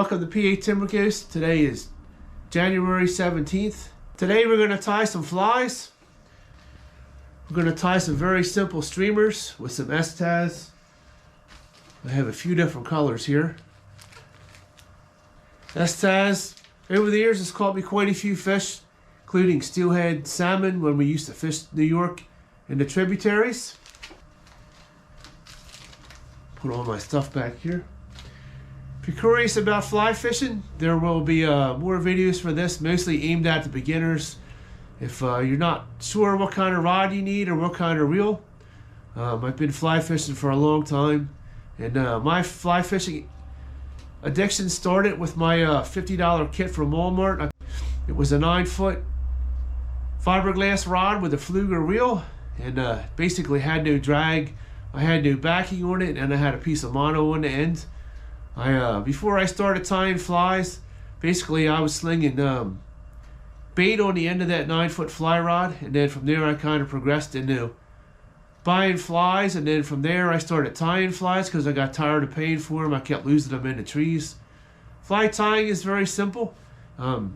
welcome to PA Timber Ghost. Today is January 17th. Today we're going to tie some flies. We're going to tie some very simple streamers with some Estaz. I have a few different colors here. Estaz, over the years, has caught me quite a few fish, including steelhead salmon when we used to fish New York in the tributaries. Put all my stuff back here. If you're curious about fly fishing, there will be more videos for this, mostly aimed at the beginners. If you're not sure what kind of rod you need or what kind of reel, I've been fly fishing for a long time, and my fly fishing addiction started with my $50 kit from Walmart. It was a 9-foot fiberglass rod with a Fluger reel, and basically had no drag. I had no backing on it, and I had a piece of mono on the end. Before I started tying flies, basically I was slinging bait on the end of that 9-foot fly rod, and then from there I kind of progressed into buying flies, and then from there I started tying flies because I got tired of paying for them. I kept losing them in the trees. Fly tying is very simple.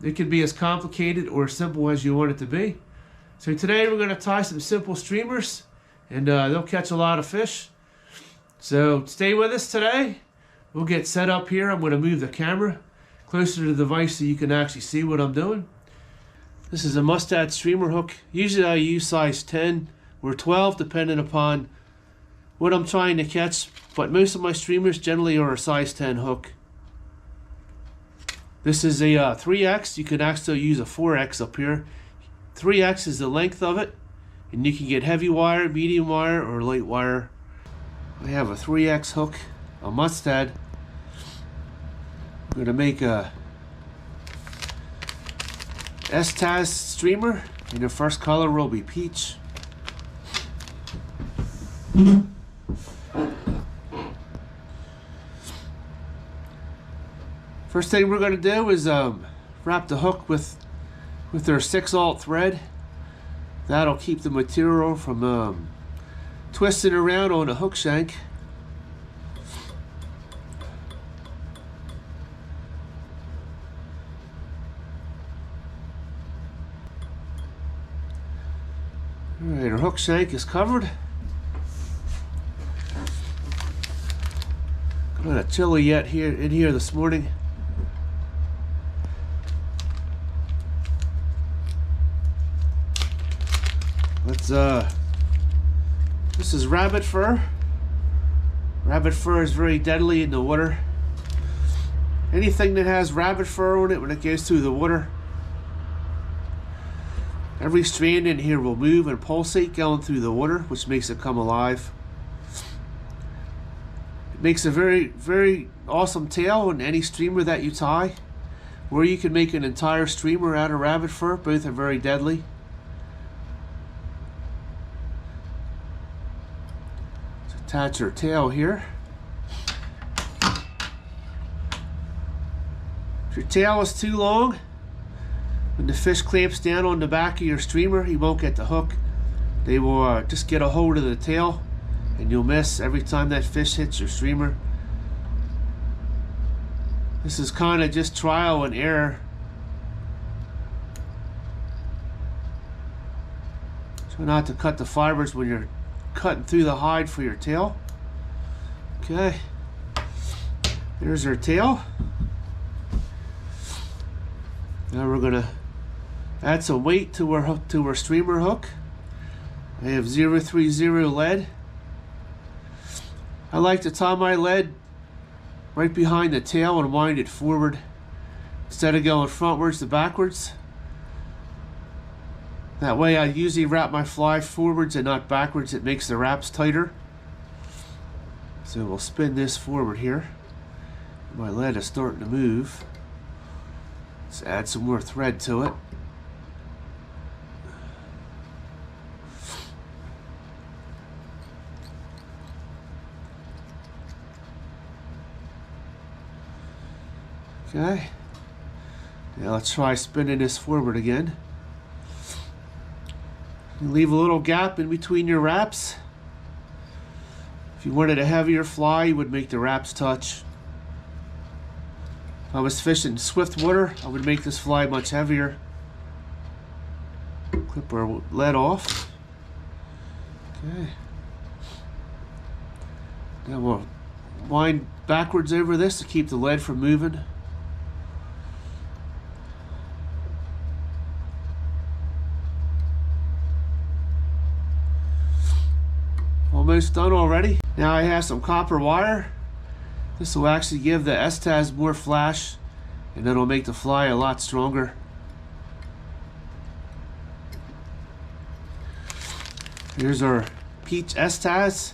It can be as complicated or as simple as you want it to be. So today we're going to tie some simple streamers, and they'll catch a lot of fish. So stay with us today. We'll get set up here. I'm going to move the camera closer to the device so you can actually see what I'm doing. This is a mustad streamer hook. Usually I use size 10 or 12 depending upon what I'm trying to catch, but most of my streamers generally are a size 10 hook. This is a 3X. You can actually use a 4X up here. 3X is the length of it, and you can get heavy wire, medium wire, or light wire. I have a 3X hook, a mustad. I'm going to make a Estaz streamer, and the first color will be peach. First thing we're going to do is wrap the hook with our 6/0 thread. That'll keep the material from twisting around on the hook shank. Alright, our hook shank is covered. Kind of chilly yet in here this morning. This is rabbit fur. Rabbit fur is very deadly in the water. Anything that has rabbit fur on it, when it goes through the water, every strand in here will move and pulsate going through the water, which makes it come alive. It makes a very, very awesome tail on any streamer that you tie, or you can make an entire streamer out of rabbit fur. Both are very deadly. Let's attach our tail here. If your tail is too long, when the fish clamps down on the back of your streamer, he won't get the hook. They will just get a hold of the tail, and you'll miss every time that fish hits your streamer. This is kind of just trial and error. Try not to cut the fibers when you're cutting through the hide for your tail. Okay, there's our tail. Now we're gonna add some weight to our streamer hook. I have 030 lead. I like to tie my lead right behind the tail and wind it forward instead of going frontwards to backwards. That way I usually wrap my fly forwards and not backwards. It makes the wraps tighter. So we'll spin this forward here. My lead is starting to move. Let's add some more thread to it. Okay, now let's try spinning this forward again. You leave a little gap in between your wraps. If you wanted a heavier fly, you would make the wraps touch. If I was fishing swift water, I would make this fly much heavier. Clip our lead off. Okay. Now we'll wind backwards over this to keep the lead from moving. Almost done already. Now I have some copper wire. This will actually give the Estaz more flash, and it'll make the fly a lot stronger. Here's our peach Estaz.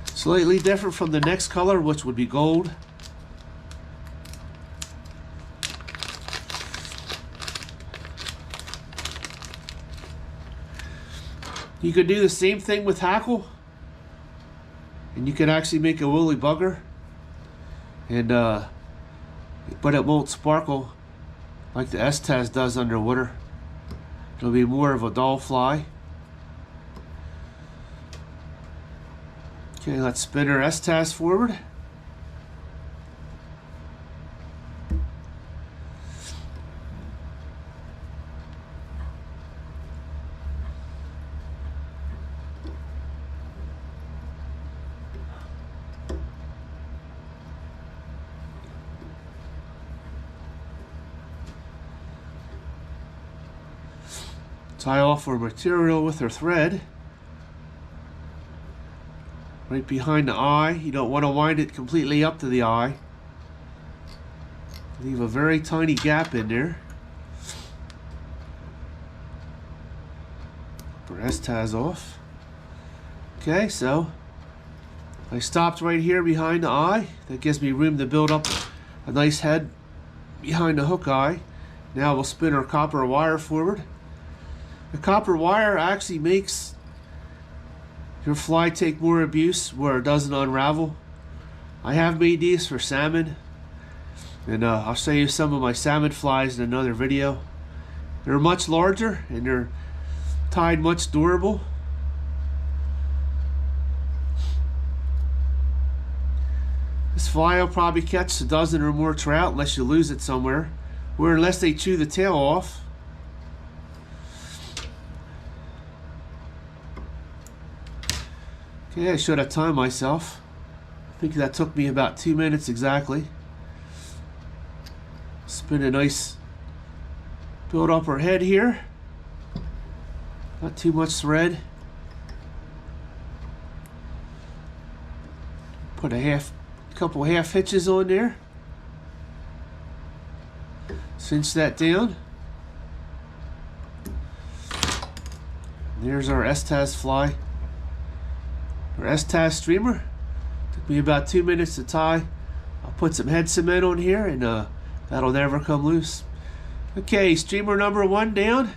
Slightly different from the next color, which would be gold. You could do the same thing with hackle, and you could actually make a woolly bugger, and but it won't sparkle like the Estaz does underwater. It'll be more of a dull fly. Okay, let's spin our Estaz forward. Tie off our material with our thread. Right behind the eye. You don't want to wind it completely up to the eye. Leave a very tiny gap in there. Put our Estaz off. Okay, so I stopped right here behind the eye. That gives me room to build up a nice head behind the hook eye. Now we'll spin our copper wire forward. The copper wire actually makes your fly take more abuse where it doesn't unravel. I have made these for salmon, and I'll show you some of my salmon flies in another video. They're much larger and they're tied much durable. This fly will probably catch a dozen or more trout unless you lose it somewhere, or unless they chew the tail off. Okay, I should have timed myself. I think that took me about 2 minutes exactly. Spin a nice, build up our head here. Not too much thread. Put a couple half hitches on there. Cinch that down. There's our Estaz fly. Our Estaz streamer. Took me about 2 minutes to tie. I'll put some head cement on here, and that'll never come loose. Okay, streamer number 1 down.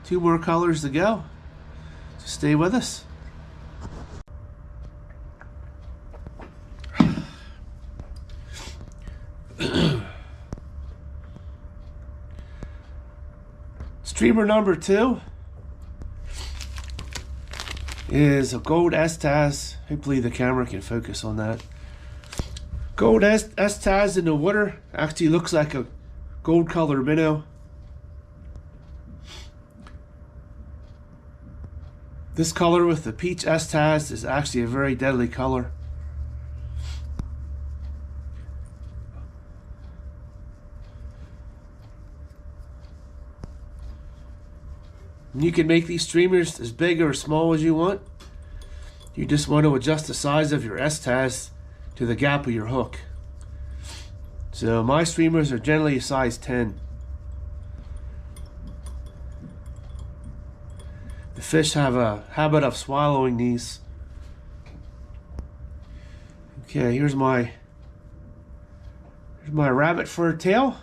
2 more colors to go. So stay with us. Streamer number 2 is a gold Estaz. Hopefully the camera can focus on that. Gold Estaz in the water actually looks like a gold colored minnow. This color with the peach Estaz is actually a very deadly color. You can make these streamers as big or small as you want. You just want to adjust the size of your Estaz to the gap of your hook. So my streamers are generally a size 10. The fish have a habit of swallowing these. Okay, here's my rabbit fur tail.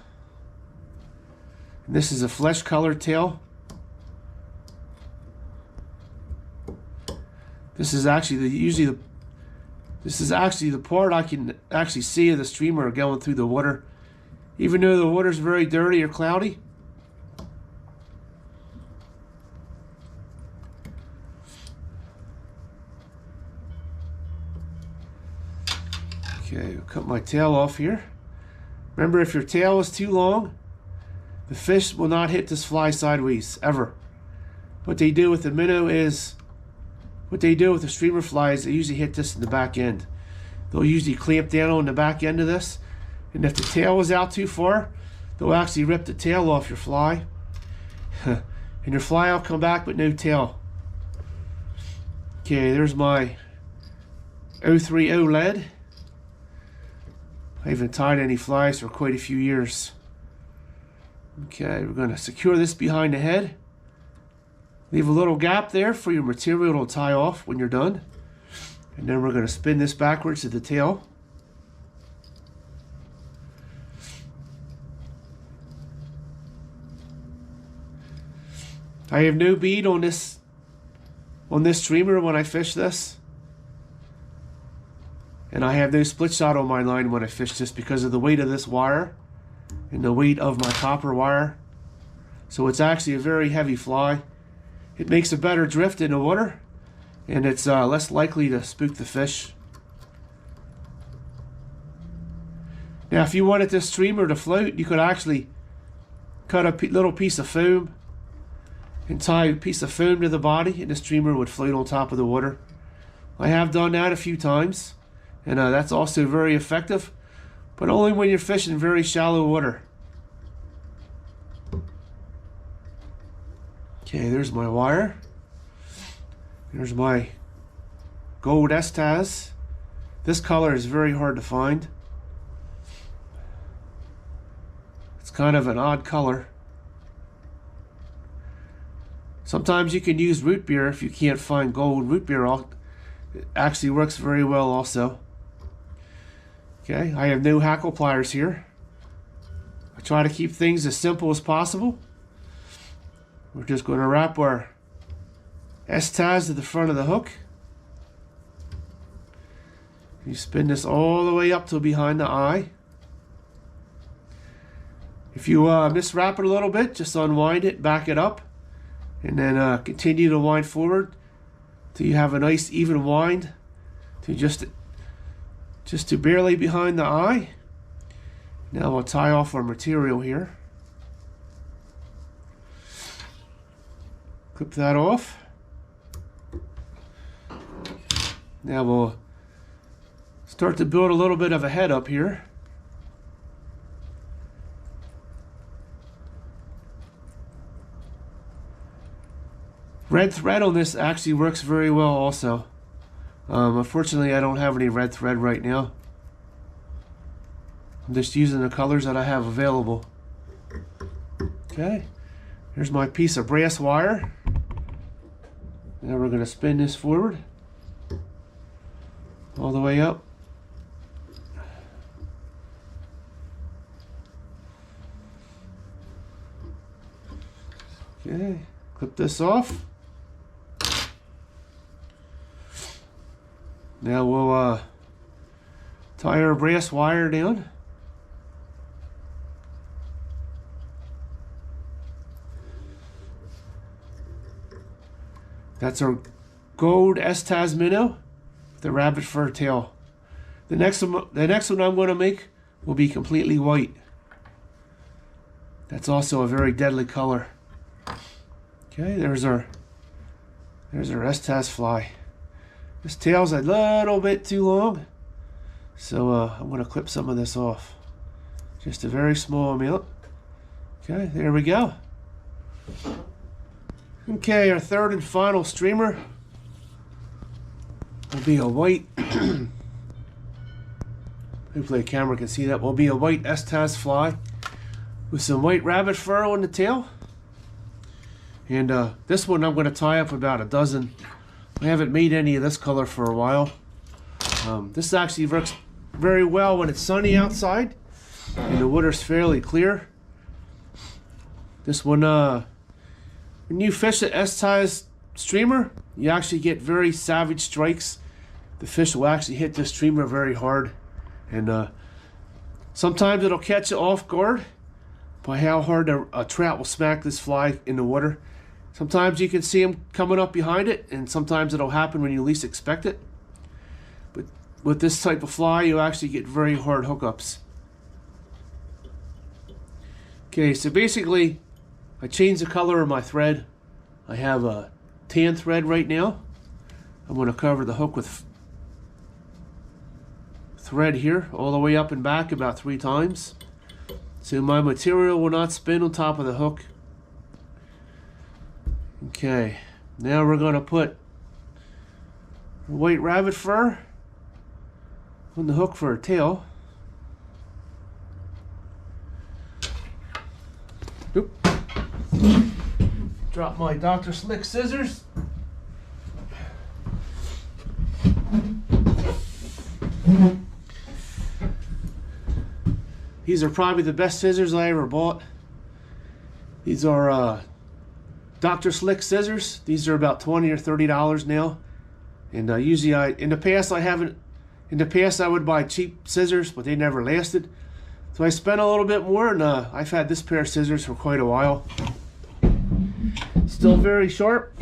And this is a flesh colored tail. This is actually the part I can actually see of the streamer going through the water, even though the water's very dirty or cloudy. Okay, I'll cut my tail off here. Remember, if your tail is too long, the fish will not hit this fly sideways, ever. What they do with the minnow is, what they do with the streamer fly is they usually hit this in the back end. They'll usually clamp down on the back end of this, and if the tail is out too far, they'll actually rip the tail off your fly, and your fly will come back with no tail. Okay, there's my 030 lead. I haven't tied any flies for quite a few years. Okay, we're going to secure this behind the head. Leave a little gap there for your material to tie off when you're done. And then we're going to spin this backwards to the tail. I have no bead on this streamer when I fish this. And I have no split shot on my line when I fish this because of the weight of this wire and the weight of my copper wire. So it's actually a very heavy fly. It makes a better drift in the water, and it's less likely to spook the fish. Now, if you wanted this streamer to float, you could actually cut a little piece of foam and tie a piece of foam to the body, and the streamer would float on top of the water. I have done that a few times, and that's also very effective, but only when you're fishing very shallow water. Okay, there's my wire. There's my gold Estaz. This color is very hard to find. It's kind of an odd color. Sometimes you can use root beer if you can't find gold. Root beer it actually works very well also. Okay, I have no hackle pliers here. I try to keep things as simple as possible. We're just going to wrap our Estaz to the front of the hook. You spin this all the way up to behind the eye. If you miswrap it a little bit, just unwind it, back it up, and then continue to wind forward till you have a nice even wind to just to barely behind the eye. Now we'll tie off our material here. Clip that off. Now we'll start to build a little bit of a head up here. Red thread on this actually works very well also. Unfortunately, I don't have any red thread right now. I'm just using the colors that I have available. Okay, here's my piece of brass wire. Now we're going to spin this forward all the way up. Okay, clip this off. Now we'll tie our brass wire down. That's our gold Estaz minnow with the rabbit fur tail. The next one I'm going to make will be completely white. That's also a very deadly color. Okay, there's our Estaz fly. This tail's a little bit too long, so I'm going to clip some of this off. Just a very small amount. Okay, there we go. Okay, our third and final streamer will be a white, hopefully the camera can see that, will be a white Estaz fly with some white rabbit fur on the tail. And this one I'm going to tie up about a dozen. I haven't made any of this color for a while. This actually works very well when it's sunny outside and the water's fairly clear. This one, when you fish an Estaz streamer, you actually get very savage strikes. The fish will actually hit the streamer very hard, and sometimes it'll catch it off guard by how hard a trout will smack this fly in the water. Sometimes you can see them coming up behind it, and sometimes it'll happen when you least expect it. But with this type of fly, you actually get very hard hookups. Okay, so basically I changed the color of my thread. I have a tan thread right now. I'm going to cover the hook with thread here all the way up and back about 3 times. So my material will not spin on top of the hook. Okay, now we're going to put white rabbit fur on the hook for a tail. Oop. Drop my Dr. Slick scissors. These are probably the best scissors I ever bought. These are Dr. Slick scissors. These are about $20 or $30 now. And usually in the past I would buy cheap scissors, but they never lasted. So I spent a little bit more, and I've had this pair of scissors for quite a while. Still very sharp.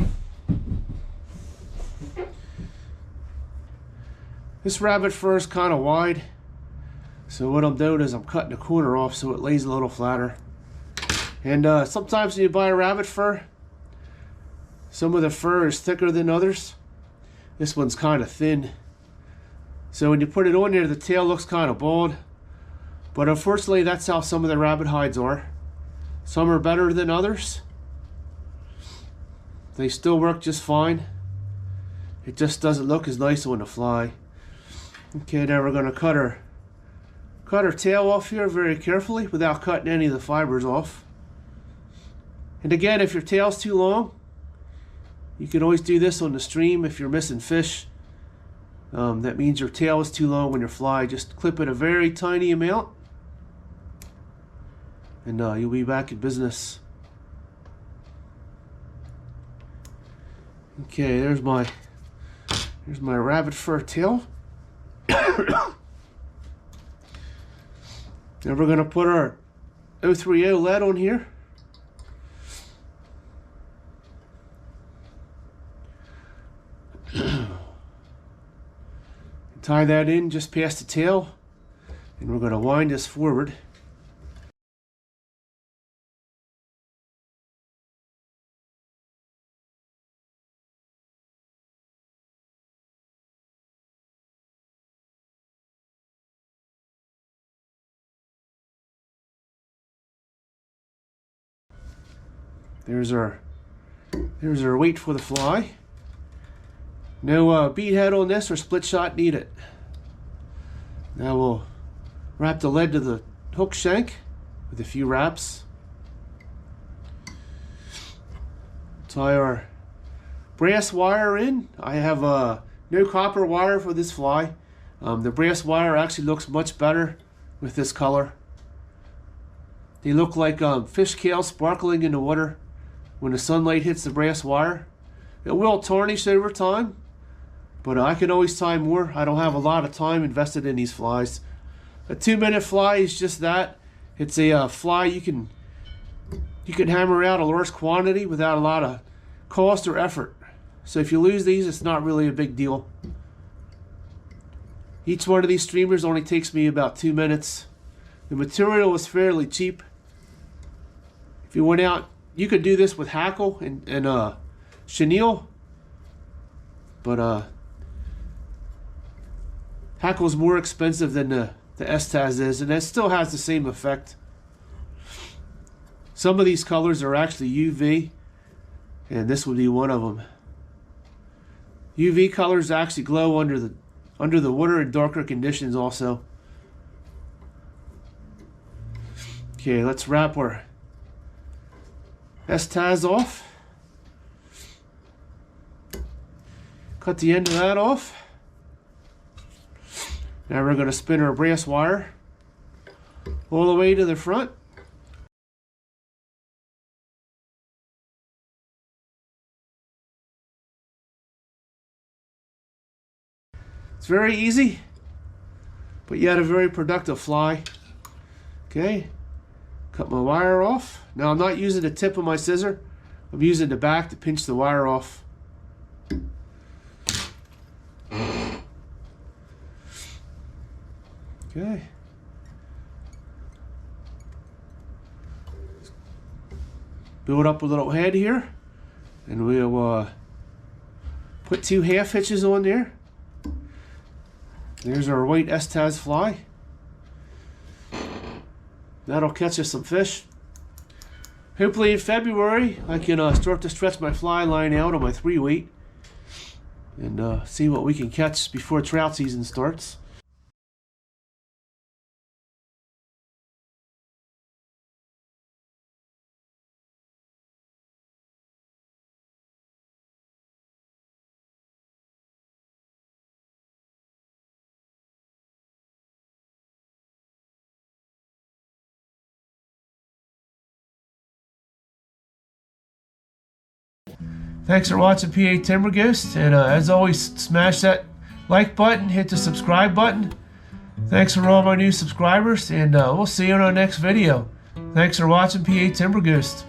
This rabbit fur is kind of wide. So what I'm doing is I'm cutting the corner off so it lays a little flatter. And sometimes when you buy a rabbit fur, some of the fur is thicker than others. This one's kind of thin. So when you put it on there, the tail looks kind of bald. But unfortunately, that's how some of the rabbit hides are. Some are better than others. They still work just fine. It just doesn't look as nice on the fly. Okay, now we're going to cut her tail off here very carefully without cutting any of the fibers off. And again, if your tail's too long, you can always do this on the stream if you're missing fish. That means your tail is too long on your fly. Just clip it a very tiny amount, and you'll be back in business. Okay, there's my rabbit fur tail. Now we're going to put our 030 lead on here. Tie that in just past the tail, and we're going to wind this forward. There's our weight for the fly. No bead head on this or split shot needed. Now we'll wrap the lead to the hook shank with a few wraps. Tie our brass wire in. I have no copper wire for this fly. The brass wire actually looks much better with this color. They look like fish scales sparkling in the water when the sunlight hits the brass wire. It will tarnish over time, but I can always tie more. I don't have a lot of time invested in these flies. A 2-minute fly is just that. It's a fly you can hammer out a large quantity without a lot of cost or effort. So if you lose these, it's not really a big deal. Each one of these streamers only takes me about 2 minutes. The material was fairly cheap. If you went out, you could do this with hackle and chenille, but hackle is more expensive than the Estaz is, and it still has the same effect. Some of these colors are actually UV, and this would be one of them. UV colors actually glow under the water in darker conditions also. Okay, let's wrap our Estaz off. Cut the end of that off. Now we're going to spin our brass wire all the way to the front. It's very easy, but yet a very productive fly. Okay, cut my wire off. Now I'm not using the tip of my scissor. I'm using the back to pinch the wire off. Okay. build up a little head here, and we'll put 2 half hitches on there. There's our white Estaz fly. That'll catch us some fish. Hopefully in February I can start to stretch my fly line out on my 3-weight and see what we can catch before trout season starts. Thanks for watching PA Timber Ghost, and as always, smash that like button, hit the subscribe button. Thanks for all my new subscribers, and we'll see you in our next video. Thanks for watching PA Timber Ghost.